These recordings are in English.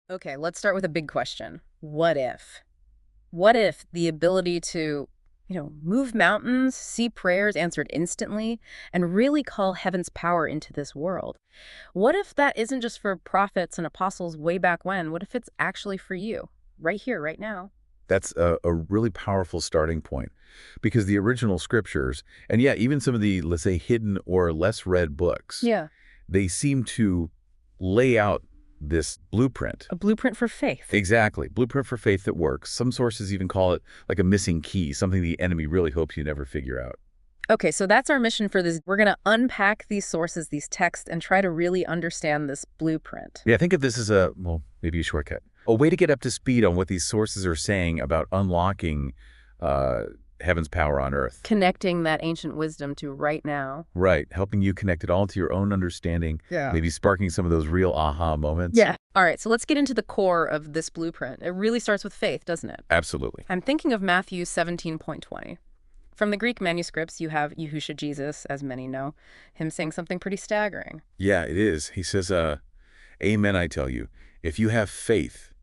Okay, let's start with a big question. What if? What if the ability to, move mountains, see prayers answered instantly, and really call heaven's power into this world? What if that isn't just for prophets and apostles way back when? What if it's actually for you, right here, right now? That's a really powerful starting point because the original scriptures, and yeah, even some of the, let's say, hidden or less read books, Yeah, they seem to lay out this blueprint. a blueprint for faith. Exactly. Blueprint for faith that works. Some sources even call it like a missing key, something the enemy really hopes you never figure out. Okay, so that's our mission for this. We're going to unpack these sources, these texts, and try to really understand this blueprint. Yeah, I think of this as well, maybe a shortcut. A way to get up to speed on what these sources are saying about unlocking uh, heaven's power on earth. Connecting that ancient wisdom to right now. Right. Helping you connect it all to your own understanding. Yeah. Maybe sparking some of those real aha moments. Yeah. All right, so let's get into the core of this blueprint. It really starts with faith, doesn't it? Absolutely. I'm thinking of Matthew 17:20. From the Greek manuscripts, you have Yahusha Jesus, as many know, him saying something pretty staggering. Yeah, it is. He says, Amen, I tell you, if you have faith,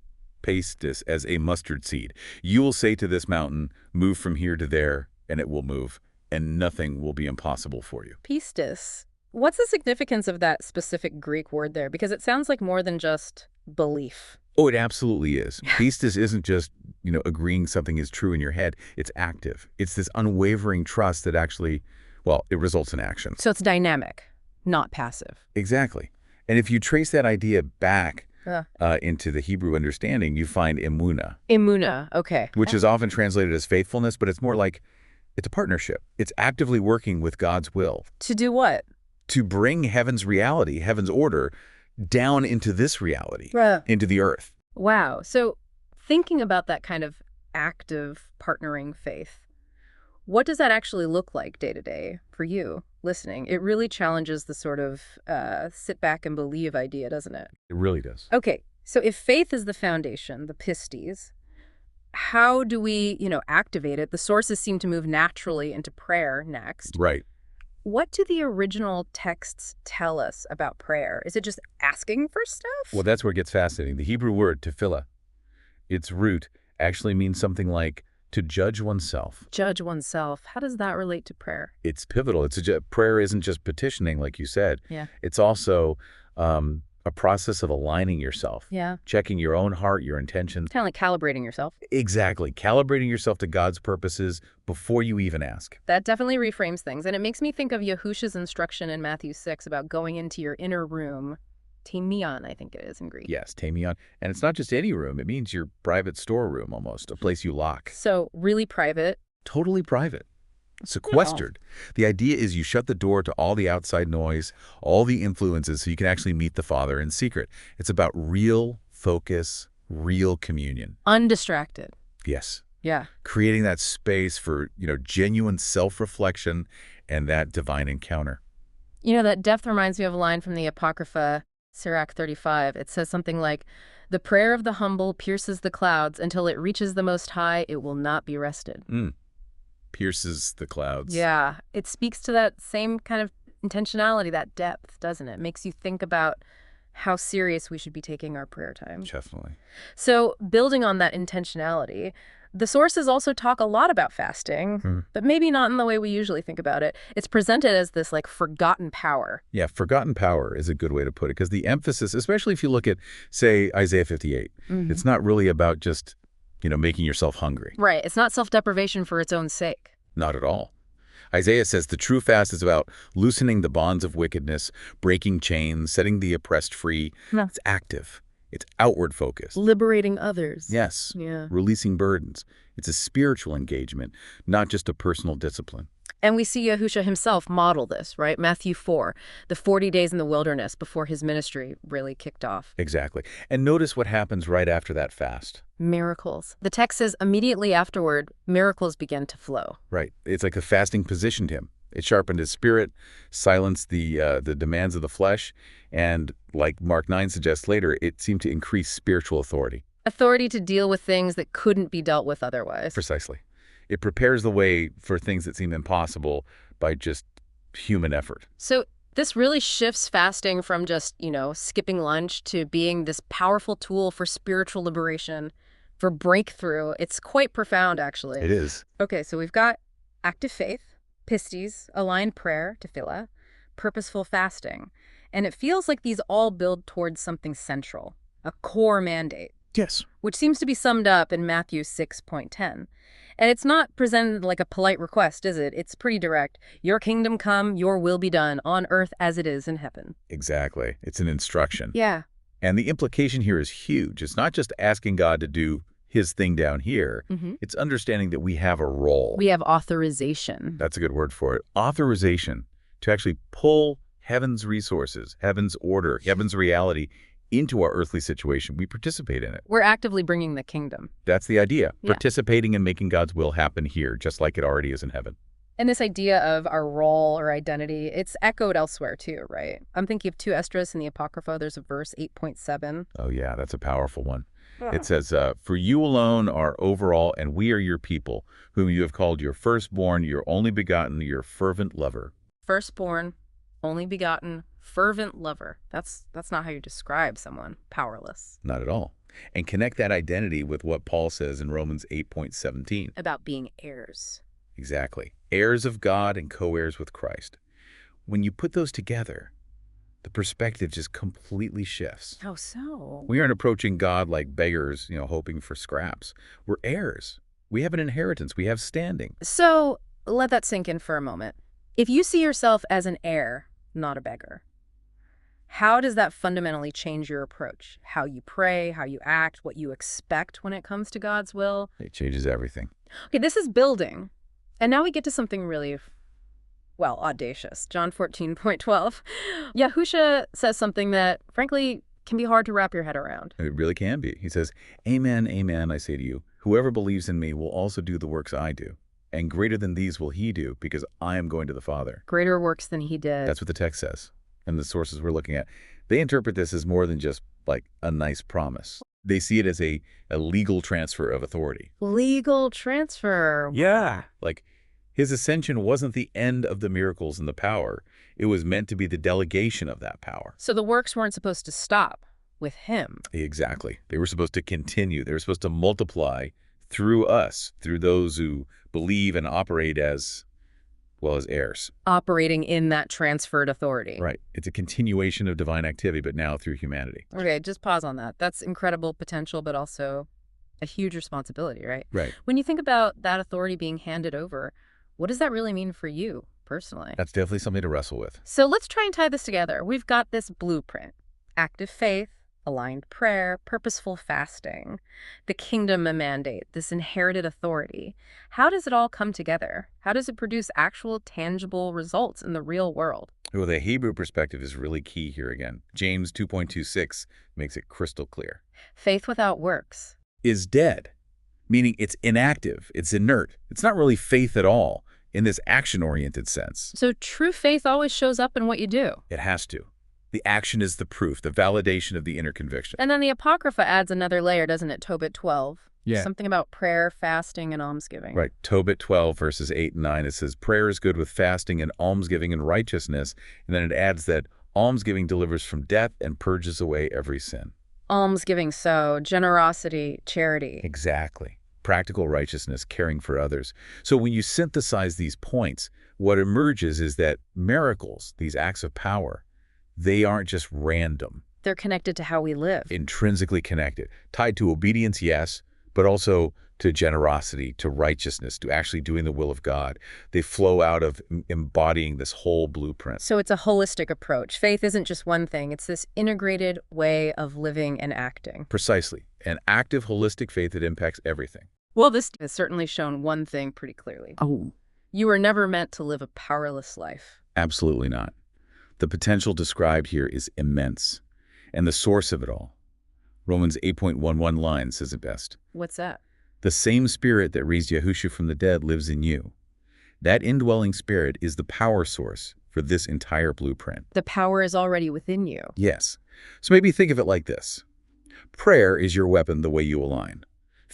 pistis, as a mustard seed, you will say to this mountain, move from here to there, and it will move, and nothing will be impossible for you. Pistis. What's the significance of that specific Greek word there? Because it sounds like more than just belief. Oh, it absolutely is. Pistis isn't just, agreeing something is true in your head. It's active. It's this unwavering trust that actually, well, it results in action. So it's dynamic, not passive. Exactly. And if you trace that idea back Uh, into the Hebrew understanding, you find emuna, Imuna, okay. which is often translated as faithfulness, but it's more like it's a partnership. It's actively working with God's will To do what? to bring heaven's reality, heaven's order, down into this reality, into the earth. Wow. So thinking about that kind of active partnering faith, what does that actually look like day to day for you listening? It really challenges the sort of sit back and believe idea, doesn't it? It really does. Okay. So if faith is the foundation, the pistis, how do we, activate it? The sources seem to move naturally into prayer next. Right. What do the original texts tell us about prayer? Is it just asking for stuff? Well, that's where it gets fascinating. The Hebrew word tefillah, its root actually means something like to judge oneself. Judge oneself. How does that relate to prayer? It's pivotal. Prayer isn't just petitioning, like you said. Yeah. It's also a process of aligning yourself, Yeah. checking your own heart, your intentions. Kind of like calibrating yourself. Exactly. Calibrating yourself to God's purposes before you even ask. That definitely reframes things. And it makes me think of Yahusha's instruction in Matthew 6 about going into your inner room. Timion, I think it is in Greek. Yes, tamion. And it's not just any room. It means your private storeroom almost, a place you lock. So really private. Totally private. Sequestered. The idea is you shut the door to all the outside noise, all the influences, so you can actually meet the Father in secret. It's about real focus, real communion. Undistracted. Yes. Yeah. Creating that space for, genuine self-reflection and that divine encounter. That depth reminds me of a line from the Apocrypha, Sirach 35. It says something like, "The prayer of the humble pierces the clouds. Until it reaches the Most High, it will not be rested." Pierces the clouds. Yeah. It speaks to that same kind of intentionality, that depth, doesn't it? Makes you think about how serious we should be taking our prayer time. Definitely. So building on that intentionality, the sources also talk a lot about fasting, but maybe not in the way we usually think about it. It's presented as this like forgotten power. Yeah, forgotten power is a good way to put it, because the emphasis, especially if you look at, say, Isaiah 58, it's not really about just, making yourself hungry. Right. It's not self-deprivation for its own sake. Not at all. Isaiah says the true fast is about loosening the bonds of wickedness, breaking chains, setting the oppressed free. Yeah. It's active. It's outward focused. Liberating others. Yes. Yeah. Releasing burdens. It's a spiritual engagement, not just a personal discipline. And we see Yahusha himself model this, right? Matthew 4, the 40 days in the wilderness before his ministry really kicked off. Exactly. And notice what happens right after that fast. Miracles. The text says immediately afterward, miracles began to flow. Right. It's like the fasting positioned him. It sharpened his spirit, silenced the demands of the flesh, and like Mark 9 suggests later, it seemed to increase spiritual authority. Authority to deal with things that couldn't be dealt with otherwise. Precisely. It prepares the way for things that seem impossible by just human effort. So This really shifts fasting from just, skipping lunch to being this powerful tool for spiritual liberation, for breakthrough. It's quite profound, actually. It is. Okay, so we've got active faith, pistis, aligned prayer, tefillah, purposeful fasting. And it feels like these all build towards something central, a core mandate, Yes. which seems to be summed up in Matthew 6:10. And it's not presented like a polite request, is it? It's pretty direct. Your kingdom come, your will be done, on earth as it is in heaven. Exactly. It's an instruction. Yeah. And the implication here is huge. It's not just asking God to do his thing down here. It's understanding that we have a role. We have authorization. That's a good word for it. Authorization to actually pull heaven's resources, heaven's order, heaven's reality into our earthly situation. We participate in it. We're actively bringing the kingdom. That's the idea. Yeah. Participating and making God's will happen here, just like it already is in heaven. And this idea of our role or identity, it's echoed elsewhere too, right? I'm thinking of 2 Esdras in the Apocrypha. There's a verse 8.7. Oh, yeah, that's a powerful one. It says, for you alone are overall, and we are your people, whom you have called your firstborn, your only begotten, your fervent lover. Firstborn, only begotten, fervent lover. That's not how you describe someone powerless. Not at all. And connect that identity with what Paul says in Romans 8:17. About being heirs. Exactly. Heirs of God and co-heirs with Christ. When you put those together, the perspective just completely shifts. How so? We aren't approaching God like beggars, hoping for scraps. We're heirs. We have an inheritance. We have standing. So let that sink in for a moment. If you see yourself as an heir, not a beggar, how does that fundamentally change your approach? How you pray, how you act, what you expect when it comes to God's will? It changes everything. Okay, this is building. And now we get to something really, audacious. John 14:12. Yahusha says something that, frankly, can be hard to wrap your head around. It really can be. He says, amen, amen, I say to you, whoever believes in me will also do the works I do. And greater than these will he do, because I am going to the Father. Greater works than he did. That's what the text says. And the sources we're looking at, they interpret this as more than just like a nice promise. They see it as a legal transfer of authority. Legal transfer. Yeah. Like his ascension wasn't the end of the miracles and the power. It was meant to be the delegation of that power. So the works weren't supposed to stop with him. Exactly. They were supposed to continue. They were supposed to multiply through us, through those who believe and operate as heirs. Operating in that transferred authority. Right. It's a continuation of divine activity, but now through humanity. Okay, just pause on that. That's incredible potential, but also a huge responsibility, right? Right. When you think about that authority being handed over, what does that really mean for you personally? That's definitely something to wrestle with. So let's try and tie this together. We've got this blueprint: active faith, aligned prayer, purposeful fasting, the kingdom mandate, this inherited authority. How does it all come together? How does it produce actual tangible results in the real world? Well, the Hebrew perspective is really key here again. James 2.26 makes it crystal clear. Faith without works is dead, meaning it's inactive, it's inert. It's not really faith at all in this action-oriented sense. So true faith always shows up in what you do. It has to. The action is the proof, the validation of the inner conviction. And then the Apocrypha adds another layer, doesn't it? Tobit 12. Yeah. Something about prayer, fasting, and almsgiving. Right. Tobit 12, verses 8 and 9, it says, prayer is good with fasting and almsgiving and righteousness. And then it adds that almsgiving delivers from death and purges away every sin. Almsgiving, so generosity, charity. Exactly. Practical righteousness, caring for others. So when you synthesize these points, what emerges is that miracles, these acts of power, they aren't just random. They're connected to how we live. Intrinsically connected. Tied to obedience, yes, but also to generosity, to righteousness, to actually doing the will of God. They flow out of embodying this whole blueprint. So it's a holistic approach. Faith isn't just one thing. It's this integrated way of living and acting. Precisely. An active, holistic faith that impacts everything. Well, this has certainly shown one thing pretty clearly. Oh. You were never meant to live a powerless life. Absolutely not. The potential described here is immense. And the source of it all. Romans 8.11 line says it best. What's that? The same spirit that raised Yahusha from the dead lives in you. That indwelling spirit is the power source for this entire blueprint. The power is already within you. Yes. So maybe think of it like this. Prayer is your weapon the way you align.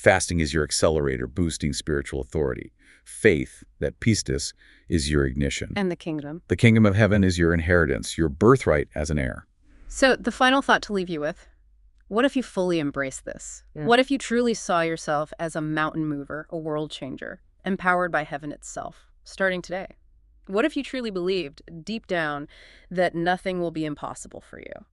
Fasting is your accelerator, boosting spiritual authority. Faith, that pistis, is your ignition. And the kingdom. The kingdom of heaven is your inheritance, your birthright as an heir. So the final thought to leave you with, what if you fully embrace this? Yeah. What if you truly saw yourself as a mountain mover, a world changer, empowered by heaven itself, starting today? What if you truly believed, deep down, that nothing will be impossible for you?